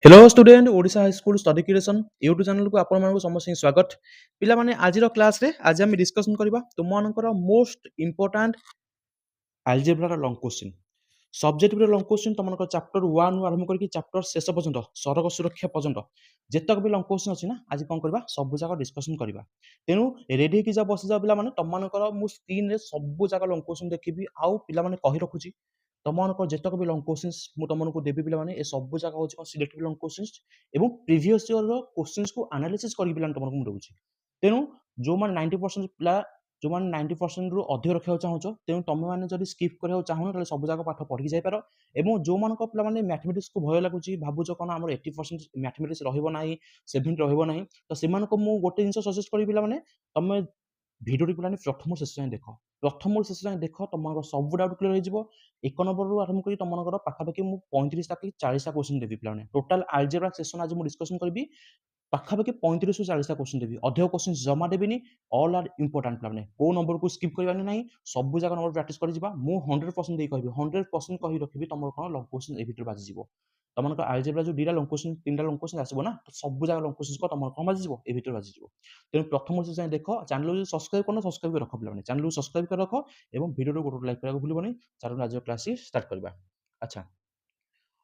Hello student Odisha high school study creation YouTube channel को आपण मानक समस्त स्वागत पिला माने आजिर क्लास रे आज हम डिस्कशन करबा तुम मानकर most important algebra long question subject long question तुम मानकर चैप्टर 1 आरंभ करके चैप्टर शेष पर्यंत सड़क सुरक्षा पर्यंत जेतक भी लॉन्ग क्वेश्चन अछि ना आज कोन करबा सब जाक डिस्कशन करबा तेनु रेडी कि जा बसि जा पिला माने तुम मानकर मु स्क्रीन रे सब जाक लॉन्ग क्वेश्चन देखिबी आउ पिला माने कहि रखुची तुमको जितक भी लॉन्ग क्वेश्चंस तुमको देवी पे ए सब जगह हूँ सिलेक्टिव लॉन्ग क्वेश्चंस एवं प्रीवियस ईयर क्वेश्चंस को एनालिसिस करके तुमको दूसरी तेणु जो मैंने 90% पिला जो मैंने 90% रु अधिक रखा चाहो तेणु तुम मैंने जब स्किप करा चाहो तो सब जगह पाठ पढ़ी जापर और जो मान पे मैथमेटिक्स को भय लगुच भावुच कौन आम 80% मैथमेटिक्स रहा 70 रहा तो से गोटे जिन सजेस्ट करी पे तुम भिडियो पे प्रथम शेष जाए देख प्रथम शेष जाए देख तुम सब डाउट क्लियर हो एक नंबर रू आरंभ कर तुम पाखापाखि मुझे 35 टा 40 क्वेश्चन देवी पे टोटाल आलजेब्रा सेशन आज मुझे डिस्कसन करी पाखापाखि 35 ରୁ 40 क्वेश्चन देवी अधिक क्वेश्चन जमा देवी ऑल आर इंपोर्टेंट पे को नंबर को स्किप करवानी ना सब जगह नंबर प्रैक्टिस कर 100% कहि 100% कहि रखी तुम कौन लंग क्वेश्चन ए भीतर बाजी तुम आलजेब्रा जो दुटा लंग क्वेश्चन 3टा लंग क्वेश्चन आसो ना तो सब जगह लंग क्वेश्चन को तुम कौन बाजी ए भीतर बाजी तेणु प्रथम से जाए देख चैनल सब्सक्राइब करना सब्सक्राइब कर रख पे चैनल सब्सक्राइब कर रख और भिडियो गोटे लाइक करा भूलनी चलो आज क्लास स्टार्ट करवा अच्छा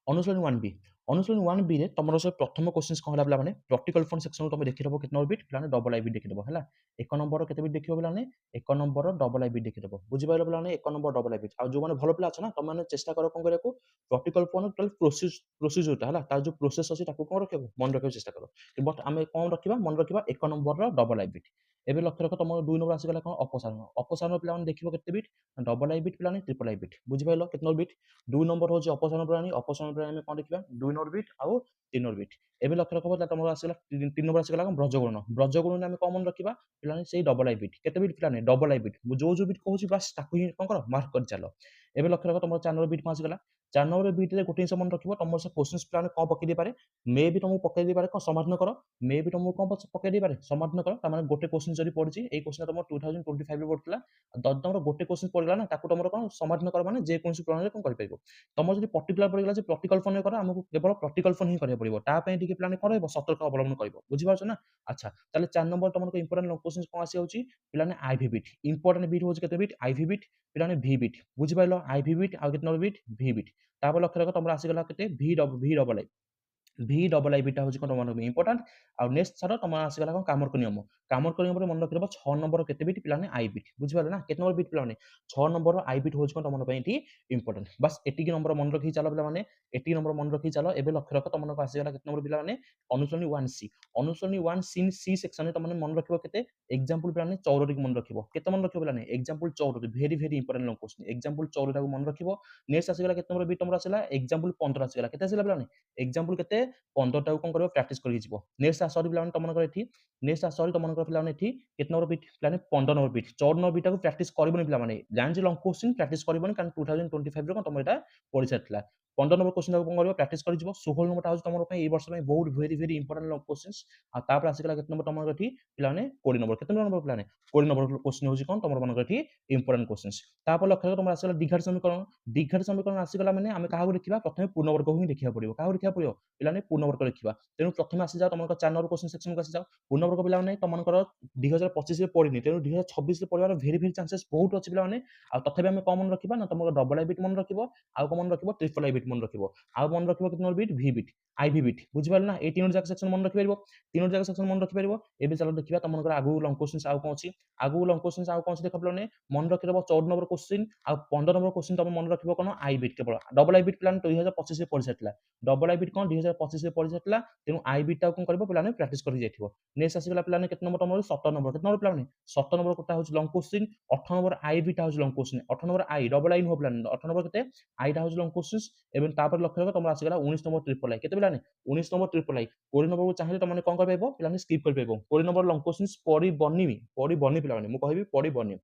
अनुसरण 1 बी अनुसरण 1 बी रे तुम सब प्रथम क्वेश्चन कौन है पे प्रैक्टिकल फंड सेक्शन तुम देखी कितना नंबर बिट पे डबल आई बिट देखी है एक नंबर के देखिए पे एक नंबर डबल आई बिट देखी बुझीपार पे एक नंबर डबल आई बिट आ जो मैंने भल पिला अच्छा ना तुम चेष्टा कर कौन करा प्रैक्टिकल फंड प्रोसीजर है जो प्रोसेस अच्छी कौन रखा मन रखा चेष्टा कर बट आम कौन रखा मन रखा एक नंबर डबल आई बिट एवं लक्ष्य रख तुम 2 नंबर आसगला कौन अपसारण अपसारण पे देखिए के बिट डबल आई बिट पे ट्रिपल आई बिट बुझीपार कितना बिट 2 नंबर हूँ अपसारण प्राणी अपसारण प्राणी कौन देखा 2 नंबर बिट आउ 3 नंबर बिट एवं लक्ष्य रख तुम आसगला 3 नंबर आसगला ब्रजगुण ब्रजगुण आम कौन रखा पे से डबल आई बिट के बिट पे डबल आई बिट जो जो बिट कहूँ बस ताकि कौन कर मार्क कर चल एवं लक्ष्य रख तुम 4 नंबर बिट कौन आसगला 4 नंबर बिट गोटे जिन मन रख तुम से क्वेश्चन प्लान कौन पकई पारे मे भी तुमको पकई पारे कौन समाधान कर मे भी तुमको कौन पकई पारे समाधान कर गोटे क्वेश्चन जब पड़ी ये क्वेश्चन तुम 2025 पड़ता तुम गोटे क्वेश्चन पड़ा ना तुम कौन समाधान कर मैंने जेकोसी प्रणाली कौन कर तुम जो पर्टिकुलर पड़ेगा प्रैक्टिकल फन कर आमको केवल प्रैक्टिकल फन ही करा पड़ो तापाई टी प्लान कौन रहा सतर्क अवलम्बन कर बुझीपार ना अच्छा ताले 4 नंबर तुमको इंपोर्टेंट क्वेश्चन कौन आसी पे आईवी बिट इंपोर्टेंट बिट हूँ के बिट आईवी बिट पे भी बिट बुझीपार आईवी बिट आउ के बिट भी बिट तापर लक्ष्य रख तुम आसगला के भी डबल आई भी डबल आई बिटा हूँ कौन मन इंपोर्टाट आउ नेक्स्ट छाड़ तुम आसगला कौन कामर्क नियम मन रख 6 नंबर के बिट पे आई बिट बुझीपार ना के नंबर बिट पे 6 नंबर आई बिट हूँ कौन तुम इंपोर्टाट बस एटिक नंबर मन रखी चल पे एटिक नंबर मन रखी चल एवं लक्ष्य रख तुमको आसगला के नंबर पे अनुसरणी 1 सी अनुसरणी 1 सी सेक्शन तुम मन रख के एग्जाम्पल पे 14 मन रख के मन रख पे एग्जाम्पल 14 भेरी भेरी इंपोर्टेंट लंग क्वेश्चन एग्जाम्पल 14 मन रख नेक्स्ट आसगला के नंबर बिट तुम आसला एग्जाम्पल 15 आसगला के आसला पे एग्जाम्पल के 15 टाक कौन कर प्राक्ट कर नेक्स्ट सरी पे तुम नेक्स्ट सरी तुम पे के नंबर बिट पे 15 नंबर बिट 14 नंबर बिट प्राक्ट कर पे जान लंग क्वेश्चन प्राक्ट कर 2025 तुम यहाँ पढ़ी सारी 15 नंबर क्वेश्चन कौन कर प्राक्ट कर 16 नंबर हूँ तुम वर्ष में बहुत भेरी भेरी इंपोर्टेंट लंग क्वेश्चन आपर आसगला के नंबर तुम ये पे 20 नंबर के नंबर पे 20 नंबर क्वेश्चन हूँ कौन तुम मन इंपोर्टेंट क्वेश्चन तापर लक्ष्य तुम आसगला दीघाट समीकरण आसगला मैंने आम क्या देखा प्रथम पूर्णवर्ग ही देखा पड़ो क्या देखा पड़ो पे पूर्णवर्ग लिखा तेणु प्रथम आसी जाओ तुम 4 नंबर क्वेश्चन सेक्शन को आसी जाओ पूर्णवर्ग पे तुमको 2025 पढ़ी तेणु 2026 पढ़ार भेरी भेरी चांसेस बहुत अच्छी पे तथापि आम कौन मन रखा ना तुम डबल आई बिट मन रख आउ कौन मन रख ट्रिपल आई बिट मन रख आउ मन रख कितना बिट भी बिट आई भी बिट बुझीपार ना ये 3 जाक सेक्शन मन रखिपार 3 जाक सेक्शन मन रखिपार एवं चलो देखा तुम आगू लंग क्वेश्चन आउ कौन अच्छी आगू लंग क्वेश्चन आउ कौन देख पे मन रखी 14 नंबर क्वेश्चन आ 15 नंबर क्वेश्चन तुम मन रख कौन आई बिट केवल डबल आई बिट प्लान 2025 पढ़ी सारी डबल आई बिट कौन 2025 पढ़ी सारी तेणु आई बिट कौन कर पे प्राक्ट कर नेक्स्ट आसगला पे के नंबर तुम 17 नंबर के नंबर पे 17 नंबर कोटा हूँ लंग क्वेश्चन 18 नंबर आई बिटा हूँ long question 18 number I double I नुह पे 18 नंबर के आईटा हूँ लंग क्वेश्चन एवं तापर लक्ष्य रख तुम आसगला 19 नंबर ट्रिपल आई के पे 19 नंबर ट्रिपल आई 20 नंबर को चाहिए तुमने कौन कर पे स्किप कर 20 नंबर लंग क्वेश्चन पढ़ी बनी पे मुझे कहि पढ़ी बनी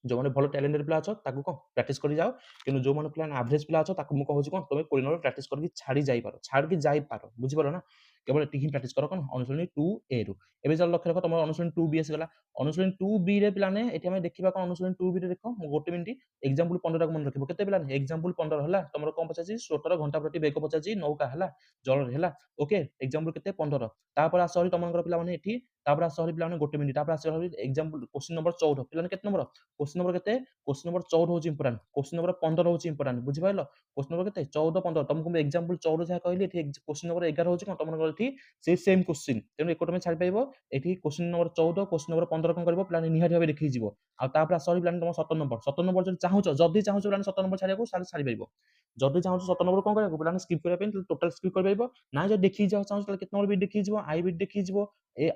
जो मैंने भल टैलेंटेड पिला कौन प्राक्ट कर जाओ कि जो मैंने प्लान एवरेज पिला मुझे कहूँ कौन तुम 20 नंबर प्राक्ट करके छाड़ी जापर छाड़ी जापर बुझीपार ना केवल एटी ही प्रैक्टिस कर कौन अनुशीलनी 2A रु एबे चल लक्ष्य रख तुम अनुशीलनी 2B आसीगला अनुशीलनी 2B रे पिलाने एठी हम देखिबा कौन अनुशीलनी 2B रे देखो गोटे मिनिट एग्जांपल 15 मन रखिबो केते पिलाने एग्जांपल 15 हला तमरो कोन पचाची स्रोतर घंटा प्रति वेग पचाची नौका हला जल हला ओके एग्जांपल केते 15 तापर आसरी तमनकर पिला माने एठी तापर आसरी पिला माने गोटे मिनिट तापर आसरी एग्जांपल क्वेश्चन नंबर 14 पिलाने केते नंबर क्वेश्चन नंबर केते क्वेश्चन नंबर 14 होची इंपोर्टेंट क्वेश्चन नंबर 15 होची इंपोर्टेंट बुझि पाइलो क्वेश्चन नंबर केते 14 15 तुमको मैं एग्जांपल 14 जहा कहली एठी क्वेश्चन नंबर 11 होची कोन तमनकर एठी से सेम क्वेश्चन तेनु एकोट में छाडी पाइबो एठी क्वेश्चन नंबर 14 क्वेश्चन नंबर 15 कोन करबो पिलाने निहाती भाबे देखि जिवो आ तापर आसरी पिलाने तुम 17 नंबर जदि चाहूचो जदि चाहूचो पिलाने 17 नंबर छाडियाको साले छाडी पाइबो जदि चाहूचो 17 नंबर कोन करबो पिलाने स्किप करिया पे टोटल स्किप कर पाइबो ना जे देखि जाओ चाहूचो ताले केते नंबर भी देखि जिवो आई भी देखि जिवो ए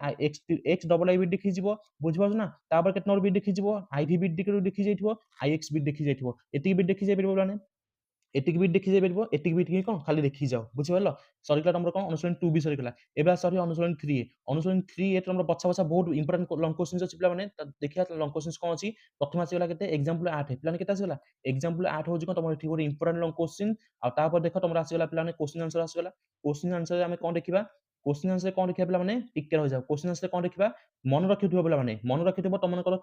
एक्स डबल आई भी देखि जिवो बुझि पाउछ ना तापर केते नंबर भी देखि जिवो आई भी देखि जाइथिबो आई एक्स भी देखि जाइथिबो एति भी देखि जाइ परबो पिलाने एतिक भी देखि जाइ परबो एतिक भी ठीक कोन खाली देखि जाओ बुझि पाइलो सरिकला नंबर कोन अनुशीलन 2 भी सरिकला एबा सरी अनुशीलन 3 ए नंबर बछा बछा बहुत इंपोर्टेंट लॉन्ग क्वेश्चन अछि पिला माने देखिया लॉन्ग क्वेश्चन कोन अछि प्रथम आसी गला केते एग्जांपल 8 पिला केते आसी गला एग्जांपल 8 होजी कोन तमर एठी गोटे इंपोर्टेंट लॉन्ग क्वेश्चन आ तापर देखो तमर आसी गला पिला माने क्वेश्चन आंसर आसी गला क्वेश्चन आंसर हमें कोन देखिबा क्वेश्चन आंसर कोन देखिबा पिला माने टिके रह जाओ क्वेश्चन आंसर कोन देखिबा मन रखिथिबो पिला माने मन रखिथिबो तमनकर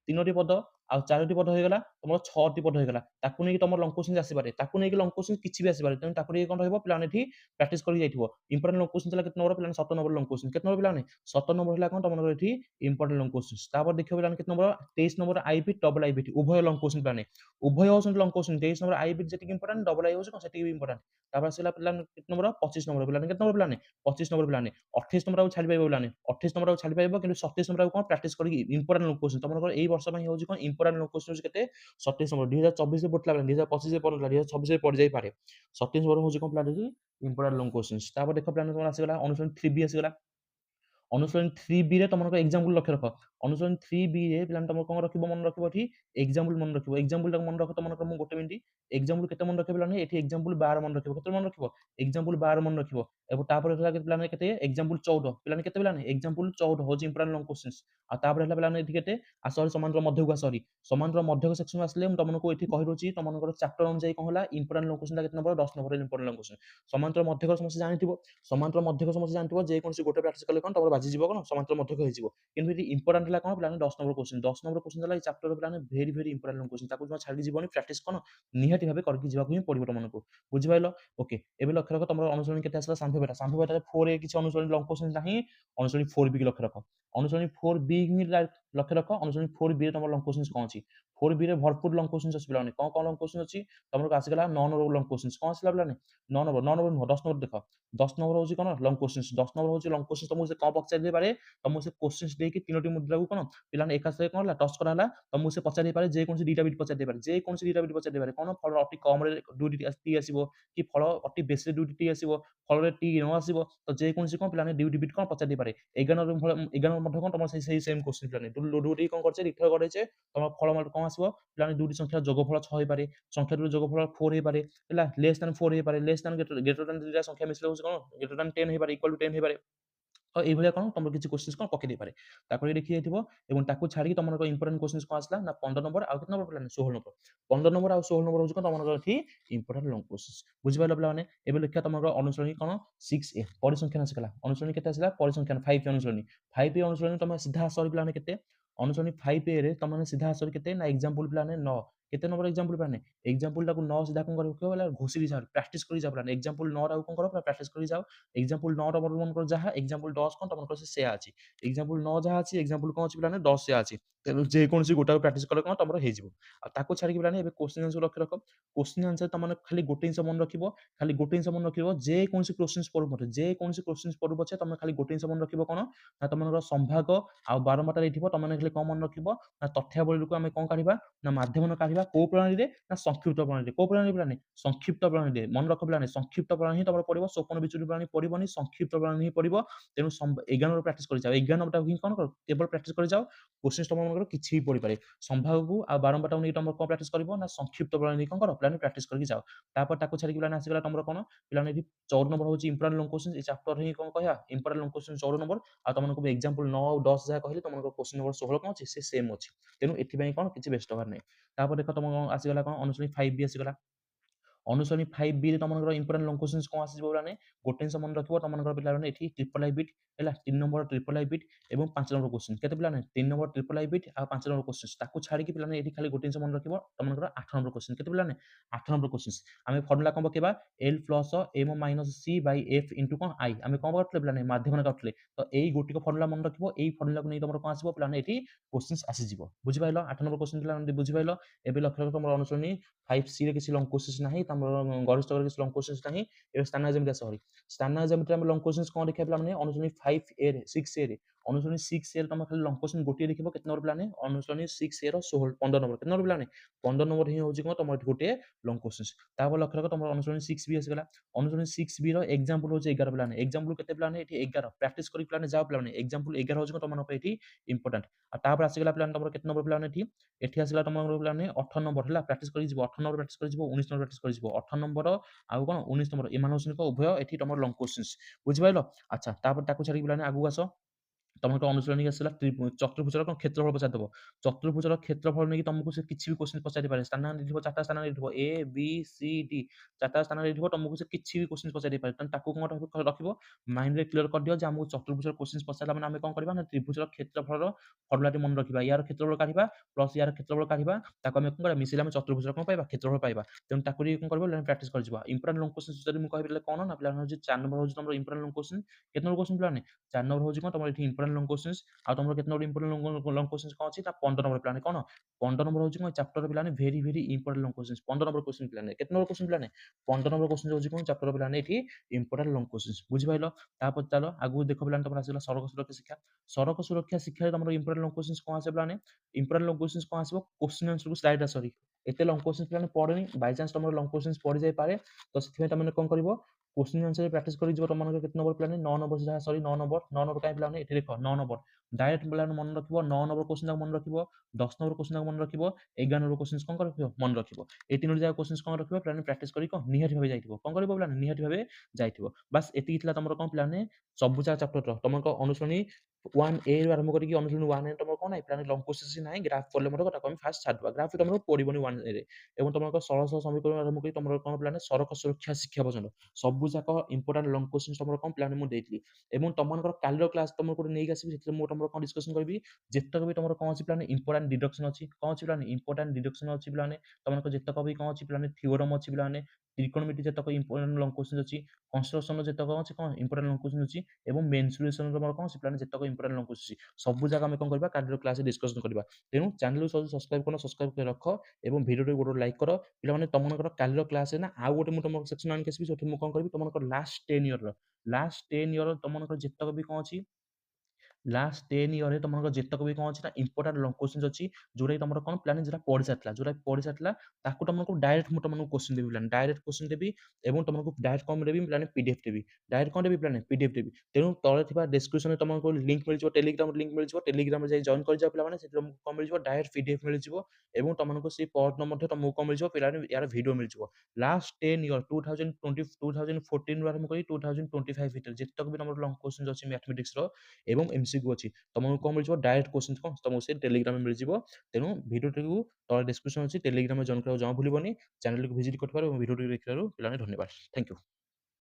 तीनोटी पद आ चारोटी पद हो गला तमर छटी पद हो गला ताकू नै तमर लॉन्ग क्वेश्चन आसी पारे ताकू नै लॉन्ग क्वेश्चन किछि भी आसी पारे तेन ताकू नै कोन रहबो पिला माने एठी प्रैक्टिस करि जाइथिबो इंपोर्टेंट लॉन्ग क्वेश्चन चला केते नंबर पिला 7 नंबर लॉन्ग क्वेश्चन केते नंबर पिला माने 7 नंबर हला कोन तमनकर एठी इंपोर्टेंट लॉन्ग क्वेश्चन तापर देखिबो पिला केते number 23 number IB double IB उभय लॉन्ग क्वेश्चन पिला उभय होसन लॉन्ग क्वेश्चन 23 नंबर आईबी जेति इंपोर्टेंट डबल आई होसन कोन सेति इंपोर्टेंट तापर आसीला पिला केते नंबर 25 नंबर पिला केते नंबर पिला 25 नंबर पिला 28 नंबर आ छाडी पाइबो पिला 28 नंबर आ छाडी पाइबो किंतु 27 नंबर कोन प्रैक्टिस करी इंपोर्टेंट लॉन्ग क्वेश्चन तमनकर एई वर्ष में होजी कोन इंपोर्टेंट लॉन्ग क्वेश्चन केते 27 नंबर 2024 रे पडला 2025 रे पडला 2026 रे पड जाई पारे 27 नंबर होजी कोन पिला इंपोर्टेंट लॉन्ग क्वेश्चन तापर देखो पिला तमन आसी गला अनुसरण 3b आसी गला अनुसरण 3b रे तमनकर एग्जांपल लक्ष्य रख अनुसरण 3b रे पिला तमन कोन रखिबो मन रखिबो एठी एग्जांपल मन रखिबो एग्जांपल तक मन रख तमनकर मु गोटे मिनिट एग्जांपल केते मन रखिबो पिला एठी एग्जांपल 12 मन रखिबो केते मन रखिबो एग्जांपल 12 मन रखिबो एबो तापर हला पिला केते एग्जांपल 14 पिला केते पिला एग्जांपल 14 होजी इंपोर्टेंट लॉन्ग क्वेश्चंस आ तापर हला पिला एठी केते आ सॉरी समांतर मध्यक सॉरी समांतर मध्यक सेक्शन आसले हम तमनको एठी कहि रोची तमनकर चैप्टर अनुसार कोन हला इंपोर्टेंट लॉन्ग क्वेश्चन केते number 10 number important long question समांतर मध्यक समस्त जानिथिबो समांतर मध्यक समस्त जानिथिबो जे कोनसी गोटे प्रैक्टिस करले कोन तमर बाजी जीवो कोन समांतर मध्यक होई जीवो किंतु एठी इंपोर्टेंट हला कोन पिला 10 नंबर क्वेश्चन 10 नंबर क्वेश्चन हला ई चैप्टर पिला very very important long question ताकू छाडी जीवनी प्रैक्टिस कोन निहाती भाबे करके जीवाकू ही पड़िबो तमनको बुझि पाइलो ओके एबे लक्ष्य रख तमर अनुसरण केते आसला सांफे बेटा 4 ए किछ अनुसरण लॉन्ग क्वेश्चन नाही अनुसरण 4b के लक्ष्य रख अनुसरण 4b ही लक्ष्य रख अनुसरण 4b रे तमर लॉन्ग क्वेश्चन कोन अछि 4b रे भरपूर लॉन्ग क्वेश्चन अछि पिलाने कोन लॉन्ग क्वेश्चन अछि तमर आसी गला 9 नंबर लॉन्ग क्वेश्चन कोन आसीला पिलाने 9 नंबर 10 नंबर देखो 10 नंबर होची कोन लॉन्ग क्वेश्चन 10 नंबर होची लॉन्ग क्वेश्चन तमु से कोन पचारि दे पारे तमु से क्वेश्चंस दे कि तीनोटी मुद्रा को कोन पिलाने एका से कोन ला टच करा हला तमु से पचारि दे पारे जे कोन से डीटा बिट पचारि दे पारे जे कोन से डीटा बिट पचारि दे पारे कोन फल अति कम रे दुटी टी आसीबो कि फल अति बेसी दुटी टी आसीबो फल रे टी न आसीबो तो जे कोन से कोन पिलाने दुटी बिट कोन पचारि दे पारे 11 मध्ये कोन तमर सेही सेम क्वेश्चन पिलाने दुटी कोन करछे रिफर करछे तमर फल मल कोन आसीबो पिलाने दुटी संख्या जोगफल 6 होई पारे संख्या दुटी जोगफल 4 होई पारे हला लेस देन 4 होई पारे लेस देन ग्रेटर देन दुटा संख्या मिसले होछ कोन ग्रेटर देन 10 होई पारे इक्वल टू 10 होई पारे तो এই ভলিয়া কোন তোমরা কিছু কোশ্চেন্স কোন পকে দেই পারে তারপরে দেখি যাইতিবো এবং তাকু ছাড়ি তোমরা ইম্পর্টেন্ট কোশ্চেন্স কোন আসলা না 15 নম্বর আর কত নম্বর প্ল্যান 16 নম্বর 15 নম্বর আর 16 নম্বর হচ্ছে কোন তোমরা এটি ইম্পর্টেন্ট লং কোশ্চেন্স বুঝি পাইলো পিলা মানে এবে লেখা তোমরা অনুসরণী কোন 6a পরিসংখ্যান আসিলা অনুসরণী কেতে আসিলা পরিসংখ্যান 5 অনুসরণী 5a অনুসরণী তোমরা সিধা সরি প্ল্যান কেতে অনুসরণী 5a রে তোমরা সিধা সরি কেতে না एग्जांपल प्लान 9 केते नंबर एग्जांपल प्लान एग्जांपल टाकू 9 सीधा कोन करियो के वाला घोषिरी जाओ प्रैक्टिस करी जाओ प्लान एग्जांपल 9 रा कोन करो प्रैक्टिस करी जाओ एग्जांपल 9 रा मन कर जहा एग्जांपल 10 कोन तमन कर से अछि एग्जांपल 9 जहा अछि एग्जांपल कोन अछि प्लान 10 से अछि तेनु जे कोनसी गोटा प्रैक्टिस कले कोन तमरो हे जिवो आ ताको छाडी के प्लान एबे क्वेश्चन आंसर रख रख क्वेश्चन आंसर तमन खाली गोटे इंस मन रखिबो खाली गोटे इंस मन रखिबो जे कोनसी क्वेश्चंस पढु मते जे कोनसी क्वेश्चंस पढु बचे तमन खाली गोटे इंस मन रखिबो कोन ना तमन संभाग आ 12 मात्रा रेथिबो तमन खाली कोन मन रखिबो ना तथ्यावली को हम कोन काढिबा ना माध्यम न काढिबा को प्रणाली रे ना संक्षिप्त प्रणाली को प्रणाली प्लान संक्षिप्त प्रणाली रे मन रख प्लान संक्षिप्त प्रणाली तमर पडिबो स्वप्न विचुरी प्रणाली पडिबोनी संक्षिप्त प्रणाली ही पडिबो तेनु 11 प्रैक्टिस करि जाओ 11 टा ही कोन कर केवल प्रैक्टिस करि जाओ क्वेश्चन तमन मन किछि पढि पारे संभाग को आ 12 टा नै तमर कोन प्रैक्टिस करबो ना संक्षिप्त प्रणाली कोन कर प्लान प्रैक्टिस करके जाओ तापर ताको छाडी प्लान आसी गला तमर कोन प्लान एथि 14 नंबर होची इंपोर्टेंट लॉन्ग क्वेश्चन ए चैप्टर ही कोन कहया इंपोर्टेंट लॉन्ग क्वेश्चन 14 नंबर आ तमन को एग्जांपल 9 और 10 जा कहले तमन को क्वेश्चन नंबर 16 कोन अछि से सेम अछि तेनु एथि पई कोन किछि बेस्ट होबार नै तापर देखो तम आसी गला कोन अनुसरणी 5b आसी गला ଅନୁସରଣୀ 5B ରେ ତମମାନଙ୍କର ଇମ୍ପୋର୍ଟାଣ୍ଟ ଲଙ୍ଗ କ୍ୱେଶ୍ଚନ୍ସ କ'ଣ ଆସିଯିବ ପିଲାମାନେ ଗୋଟେ ଜିନିଷ ମନେ ରଖିବ ତମମାନଙ୍କର ପିଲାମାନେ ଏଠି ଟ୍ରିପଲ୍ ଆଇ ବିଟ୍ ହେଲା 3 ନମ୍ବର ଟ୍ରିପଲ୍ ଆଇ ବିଟ୍ ଏବଂ 5 ନମ୍ବର କ୍ୱେଶ୍ଚନ୍ କେତେ ପିଲାମାନେ 3 ନମ୍ବର ଟ୍ରିପଲ୍ ଆଇ ବିଟ୍ ଆଉ 5 ନମ୍ବର କ୍ୱେଶ୍ଚନ୍ସ ତାକୁ ଛାଡ଼ିକି ପିଲାମାନେ ଏଠି ଖାଲି ଗୋଟେ ଜିନିଷ ମନେ ରଖିବ ତମମାନଙ୍କର 8 ନମ୍ବର କ୍ୱେଶ୍ଚନ୍ କେତେ ପିଲାମାନେ 8 ନମ୍ବର କ୍ୱେଶ୍ଚନ୍ସ ଆମେ ଫର୍ମୁଲା କ'ଣ ପକେଇବା L plus M minus C Bai F into କ'ଣ I ଆମେ କ'ଣ କରୁଥିଲେ ପିଲାମାନେ ମାଧ୍ୟମରେ କରୁଥିଲେ ତ ଏଇ ଗୋଟିକ ଫର୍ମୁଲା ମନେ ରଖିବ ଏଇ ଫର୍ମୁଲାକୁ ନେଇ ତମର କ'ଣ ଆସିବ ପିଲାମାନେ ଏଠି କ୍ୱେଶ୍ଚନ୍ସ ଆସିଯିବ ବୁଝିପାରିଲ 8 ନମ୍ବର କ୍ୱେଶ୍ଚନ୍ ପିଲାମାନେ ବୁଝିପାରିଲ ଏବେ ଲକ୍ଷ୍ୟ ରଖ ତମର ଅନୁସରଣୀ 5C ରେ କିଛି ଲଙ୍ଗ କ୍ୱେଶ୍ଚନ୍ସ ନାହିଁ ତମର ଗରିଷ୍ଠରେ କିଛି ଲଙ୍ଗ କ୍ୱେଶ୍ଚନ୍ସ ନାହିଁ ଏବେ ସ୍ଥାନ ଜ୍ୟାମିତି ଆସ ସରି ସ୍ଥାନ ଜ୍ୟାମିତିରେ ଆମେ ଲଙ୍ଗ କ୍ୱେଶ୍ଚନ୍ସ କ'ଣ ଦେଖିବା ପିଲାମାନେ ଅନୁସରଣୀ 5A ରେ 6A ରେ ଅନୁସରଣୀ 6A ରେ ତମେ ଖାଲି ଲଙ୍ଗ କ୍ୱେଶ୍ଚନ୍ ଗୋଟିଏ ଦେଖିବ କେତେ ନମ୍ବର ପିଲାମାନେ ଅନୁସରଣୀ 6A ର 16 15 ନମ୍ବର କେତେ ନମ୍ବର ପିଲାମାନେ 15 ନମ୍ବର ହିଁ ହେଉଛି କ'ଣ ତମର ଏଠି ଗୋଟିଏ ଲଙ୍ଗ କ୍ୱେଶ୍ଚନ୍ସ ତାପରେ ଲକ୍ଷ୍ୟ ରଖ ତମର ଅନୁସରଣୀ 6B ଆସିଗଲା ଅନୁସରଣୀ 6B ର ଏକ୍ସାମ୍ପଲ ହେଉଛି 11 ପିଲାମାନେ ଏକ୍ସାମ୍ପଲ କେତେ ପିଲାମାନେ ଏଠି 11 ପ୍ରାକ୍ଟିସ କରି ପିଲାମାନେ ଯାଅ ପିଲାମାନେ ଏକ୍ସାମ୍ପଲ 11 ହେଉଛି ତମମାନଙ୍କ ପାଇଁ ଏଠି ଇମ୍ପୋର୍ଟାଣ୍ଟ ଆଉ ତାପରେ ଆସିଗଲା ପିଲାମାନେ ତମର କେତେ ନମ୍ବର ପିଲାମାନେ ଏଠି ଏଠି ଆସିଲା ତମର ପିଲାମାନେ 18 ନମ୍ବର ହେଲା ପ୍ରାକ୍ଟିସ କରି ଯିବ 18 ନମ୍ବର ପ୍ରାକ୍ଟିସ କରି ଯିବ 19 ନମ୍ବର ପ୍ରାକ୍ଟିସ କରି ଯିବ 18 ନମ୍ବର ଆଉ କ'ଣ 19 ନମ୍ବର ଏମାନେ ହେଉଛନ୍ତି ଉଭୟ ଏଠି ତମର ଲଙ୍ଗ କ୍ୱେଶ୍ଚନ୍ସ ବୁଝିପାରିଲ ଆଚ୍ଛା ତାପରେ ତାକୁ ଛାଡ଼ିକି ପିଲାମାନେ ଆଗକୁ ଆସ ତମର ଅନୁଶୀଳନୀ ଆସିଲା ଚତୁର୍ଭୁଜର କ'ଣ କ୍ଷେତ୍ରଫଳ ପଚାରିଦେବ ଚତୁର୍ଭୁଜର କ୍ଷେତ୍ରଫଳ ନେଇକି ତମକୁ ସେ କିଛି ବି କ୍ୱେଶ୍ଚନ ପଚାରିପାରେ ସ୍ଥାନ ଦେଇଥିବ ଚାରିଟା ସ୍ଥାନ ଦେଇଥିବ A B C D ଚାରିଟା ସ୍ଥାନ ଦେଇଥିବ ତମକୁ ସେ କିଛି ବି କ୍ୱେଶ୍ଚନ ପଚାରିପାରେ ତେଣୁ ତାକୁ କ'ଣ ରଖିବ ମାଇଣ୍ଡରେ କ୍ଲିୟର କରିଦିଅ ଯେ ଆମକୁ ଚତୁର୍ଭୁଜର କ୍ୱେଶ୍ଚନ ପଚାରିଲା ମାନେ ଆମେ କ'ଣ କରିବା ନା ତ୍ରିଭୁଜର କ୍ଷେତ୍ରଫଳର ଫର୍ମୁଲାଟି ମନେ ରଖିବା ୟାର କ୍ଷେତ୍ରଫଳ କାଢ଼ିବା ପ୍ଲସ୍ ୟାର କ୍ଷେତ୍ରଫଳ କାଢ଼ିବା ତାକୁ ଆମେ କ'ଣ କରିବା ମିଶିଲେ ଆମେ ଚତୁର୍ଭୁଜର କ'ଣ ପାଇବା କ୍ଷେତ୍ରଫଳ ପାଇବା ତେଣୁ ତାକୁ କ'ଣ କରିବ ପ୍ରାକ୍ଟିସ କରିଯିବା ଇମ୍ପୋର୍ଟାଣ୍ଟ ଲଙ୍ଗ କ୍ୱେଶ୍ଚନ ଯଦି ମୁଁ କହିବି କ'ଣ ନା ପିଲାମାନେ ହେଉଛି 4 ନମ୍ବର ହେଉଛି ତମର ଇମ୍ପୋର୍ଟାଣ୍ଟ ଲଙ୍ଗ କ୍ୱେଶ୍ଚନ କେତେ ନମ୍ବର କ୍ୱେଶ୍ଚନ ପିଲାମାନେ 4 ନମ୍ବର ହେଉଛି କ'ଣ ତମର ଏଠି ଇମ୍ପୋର୍ଟାଣ୍ଟ ଲଙ୍ଗ କ୍ୱେଶ୍ଚନ୍ସ ଆଉ ତମର କେତେ ନମ୍ବର ଇମ୍ପୋର୍ଟାଣ୍ଟ ଲଙ୍ଗ କ୍ୱେଶ୍ଚନ୍ସ କ'ଣ ଅଛି ନା 15 ନମ୍ବର ପିଲାମାନେ କ'ଣ 15 ନମ୍ବର ହେଉଛି କ'ଣ ଚାପ୍ଟର ପିଲାମାନେ very very important long questions 15 number question ପିଲାମାନେ କେତେ ନମ୍ବର କ୍ୱେଶ୍ଚନ ପିଲାମାନେ 15 ନମ୍ବର କ୍ୱେଶ୍ଚନ ହେଉଛି କ'ଣ ଚାପ୍ଟର ପିଲାମାନେ ଏଠି ଇମ୍ପୋର୍ଟାଣ୍ଟ ଲଙ୍ଗ କ୍ୱେଶ୍ଚନ୍ସ ବୁଝିପାରିଲ ତାପରେ ଚାଲ ଆଗକୁ ଦେଖ ପିଲାମାନେ ତମର ଆସିଗଲା ସଡ଼କ ସୁରକ୍ଷା ଶିକ୍ଷା ସଡ଼କ ସୁରକ୍ଷା ଶିକ୍ଷାରେ ତମର ଇମ୍ପୋର୍ଟାଣ୍ଟ ଲଙ୍ଗ କ୍ୱେଶ୍ଚନ୍ସ କ'ଣ ଆସିବ ପିଲାମାନେ ଇମ୍ପୋର୍ଟାଣ୍ଟ ଲଙ୍ଗ କ୍ୱେଶ୍ଚନ୍ସ କ'ଣ ଆସିବ କ୍ୱେଶ୍ଚନ ଆନ୍ସରକୁ ସ୍ଲାଇଡ୍ ସରି ଏତେ ଲଙ୍ଗ କ୍ୱେଶ୍ଚନ୍ସ ପିଲାମାନେ ପଡ଼େନି ବାଇଚାନ୍ସ ତମର ଲଙ୍ଗ କ୍ୱେଶ୍ଚନ୍ସ ପଡ଼ି ଯାଇପାରେ ତ ସେଥିପାଇଁ ତମେ କ'ଣ କରିବ क्वेश्चन आंसर प्रैक्टिस कर जीव तुम केते नंबर पिलाने 9 नंबर जहाँ सॉरी 9 नंबर कहीं पिलाने एठी देखो 9 नंबर डायरेक्ट पिलाने मन रखिबो 9 नंबर क्वेश्चन मन रखिबो 10 नंबर क्वेश्चन मन रखिबो 11 नंबर क्वेश्चन कोन रखिबो मन रखिबो ए तीन जगह क्वेश्चन कोन रखिबो पिलाने प्रैक्टिस करी कोन निहाती भाबे जाइथिबो कोन करबो पिलाने निहाती भाबे जाइथिबो बस एति थिला तमरो कोन पिलाने सब चैप्टर तुमको अनुसरणी 1A रु आरंभ करी अनुसरणी 1A तुमको कोन नै पिलाने लॉन्ग क्वेश्चन नाही ग्राफ फॉर्मूला मरो ताको हम फास्ट छाडबा ग्राफ तुमको पडिबोनी 1A रे एवं तुमको सरल सरल समीकरण आरंभ करी तुमरो कोन पिलाने सड़क सुरक्षा शिक्षा पर्यंत सब जाक इंपोर्टेंट लॉन्ग क्वेश्चन तुमरो कोन पिलाने मु देइतली एवं तुमको कालिर क्लास तुमको नेइक आसीबी सेते मु तुमरो कोन डिस्कशन करबी जेतक भी तुमरो कोन अछि पिलाने इंपोर्टेंट डिडक्शन अछि कोन अछि पिलाने इंपोर्टेंट डिडक्शन अछि पिलाने तुमको जेतक भी कोन अछि पिलाने थ्योरम अछि पिलाने त्रिकोणमिति जेतक इंपोर्टेंट लॉन्ग क्वेश्चन अछि कंस्ट्रक्शन जेतक अछि कोन इंपोर्टेंट लॉन्ग क्वेश्चन अछि एवं मेंसुरेशन तुमरो कोन अछि पिलाने जेतक इंपोर्टेंट लॉन्ग क्वेश्चन अछि सब जाक हम कोन करबा कालिर क्लास डिस्कशन करबा तेनु चैनल को सब्सक्राइब करनो सब्सक्राइब कर रख एवं वीडियो को गोटे लाइक कर पिलाने तुमको कालिर क्लास है ना आ गोटे मु तुमको सेक्शन आन केसबी सोठी मु कोन करबी तुमको लास्ट 10 ईयर तुमको जेतक भी कोन अछि लास्ट 10 ईयर रे तुमको जेतक भी कोन अछि ना इंपोर्टेंट लॉन्ग क्वेश्चन अछि जोरै तुमरो कोन प्लान जेटा पढ़ि साथला ताकू तुमको डायरेक्ट मु तुमको क्वेश्चन देबी प्लान डायरेक्ट क्वेश्चन देबी एवं तुमको डायरेक्ट कम देबी प्लान पीडीएफ देबी डायरेक्ट कौन देबी प्लान पीडीएफ देबी तेनु तळे थिबा डिस्क्रिप्शन में तुमको लिंक मिल जिवो टेलीग्राम लिंक मिल जिवो टेलीग्राम रे जाई जॉइन कर जाओ पिला माने से तुमको कम मिल जिवो डायरेक्ट पीडीएफ मिल जिवो एवं तुमको से पॉट न मध्ये तुमको कम मिल जिवो पिला यार वीडियो मिल जिवो लास्ट 10 ईयर 2020 2014 रो आरंभ करी 2025 भीतर जेतक भी तुमरो लॉन्ग क्वेश्चन अछि मैथमेटिक्स रो एवं एमसीक्यू अछि तुमको कौन मिल डायरेक्ट क्वेश्चन कौन तुमको से टेलीग्राम मिल जाव तेणु भिडियो तले डिस्क्रिप्शन अच्छी टेलीग्राम जॉइन करा जमा भूलनी चैनल को विजिट कर वीडियो देखिबार पिलाने धन्यवाद थैंक यू।